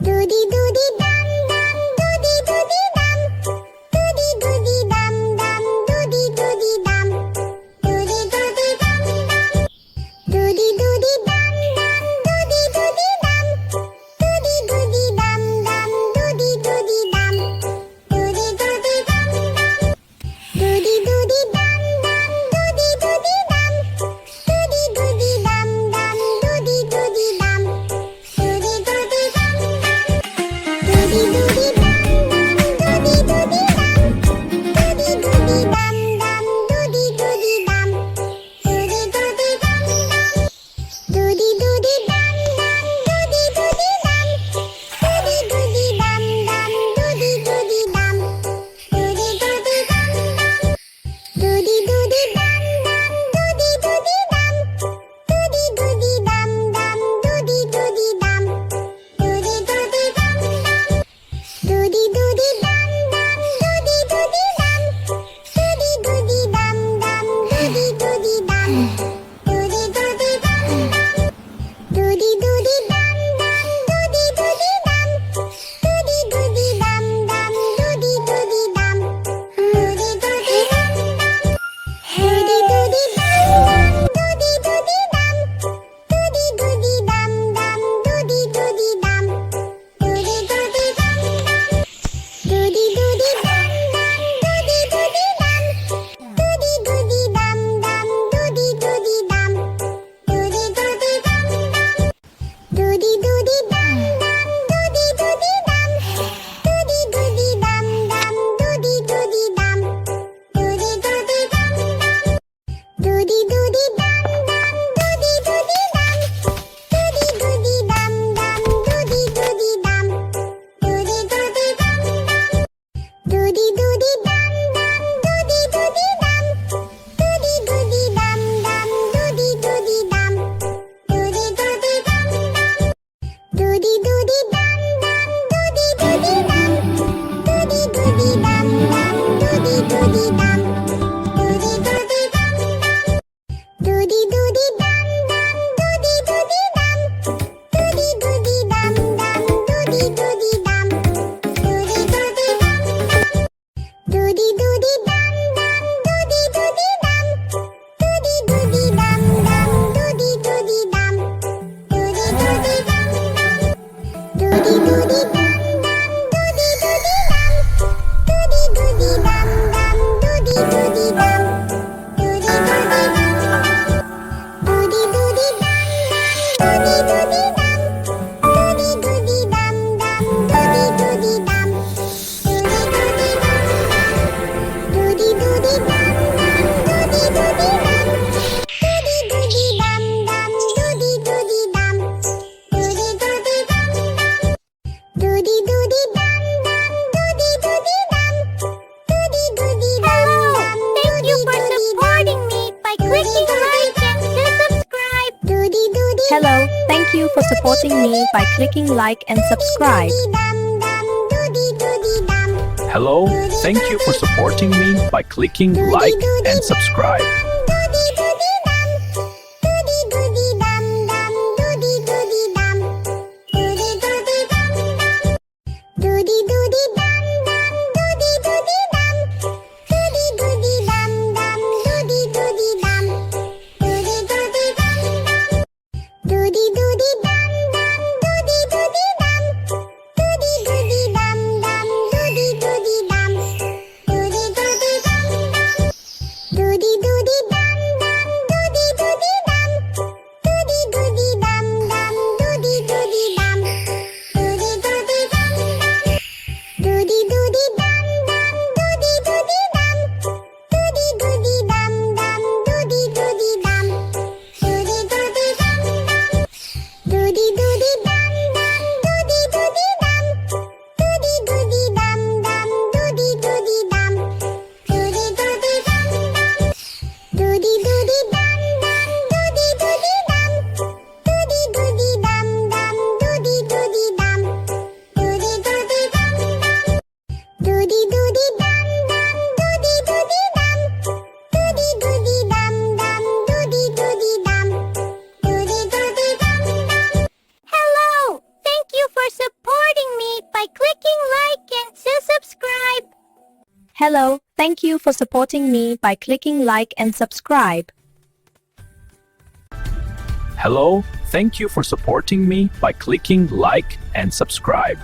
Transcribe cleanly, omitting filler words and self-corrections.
Doody doody dum dum, doody doody dum. Doody doody dum dum, doody doody dum. Doody doody dum dum. Doody doody dum dum, doody doody dum. Doody doody dum dum, doody doody dum. Doody doody dum dum. Doody doody dum dum, doody doody dum. Doody doody dum dum, doody doody dum. Doody doody dum dum. Doody doody dum dum, doody doody dum. Doody doody dum dum, doody doody dum. Doody doody dum dum. Doody doody dum dum, doody doody dum. Doody doody dum dum, doody doody dum. Doody doody dum dum. Doody doody dum dum, doody doody dum. Doody doody dum dum, doody doody dum. Doody doody dum dum. Doody doody dum dum, doody doody dum. Doody doody dum dum, doody doody dum. Doody doody dum dum. Doody doody dum dum, doody doody dum. Doody doody dum dum, doody doody dum. Doody doody dum dum. Doody doody dum dum, doody doody dum. Doody doody dum dum, doody doody dum. Doody doody dum dum. Doody doody dum dum, doody doody dum. Doody doody dum dum, doody doody dum. Doody doody dum dum. Doody doody dum dum, doody doody dum. Doody doody dum dum, doody doody dum. Doody doody dum dum. Doody doody dum dum, doody doody dum. Doody doody dum dum, doody doody dum. Doody doody dum dum. Doody doody dum dum, doody doody dum. Doody doody dum dum, doody doody dum. Doody doody dum dum. Doody doody dum dum, doody doody dum. Doody doody dum dum, doody doody dum. Doody doody dum dum. Doody doody dum dum, doody doody dum. Doody doody dum dum, doody doody dum. Doody doody dum dum. Doody doody dum dum, doody doody dum. Doody doody dum dum, doody doody dum. Doody doody dum dum. Doody doody dum dum, doody doody dum. Doody doody dum dum, doody doody dum. Doody doody dum dum. Doody doody dum dum, doody doody dum. Doody doody dum dum, doody doody dum. Doody doody dum dum. Doody doody dum dum, doody doody dum. Doody doody dum dum, doody doody dum. Doody doody dum dum. Doody doody dum dum, doody doody dum. Doody doody dum dum, Thank you for supporting me by clicking like and subscribe. Doody doody Hello, thank you for supporting me by clicking like and subscribe. dum dum, doody doody dum. Hello, thank you for supporting me by clicking like and subscribe. Doody doody dum. Doody doody dum dum, doody doody dum. Doody doody dum dum. Doody doody dum dum, doody doody dum. Doody doody dum dum, doody doody dum. Doody doody dum dum. Doody doody dum dum, doody doody dum. Doody doody dum dum, doody doody dum. Doody doody dum dum. Doody doody dum dum, doody doody dum. Doody doody dum dum, doody doody dum. Doody doody dum dum. Hello, thank you for supporting me by clicking like and subscribe. Hello, thank you for supporting me by clicking like and subscribe.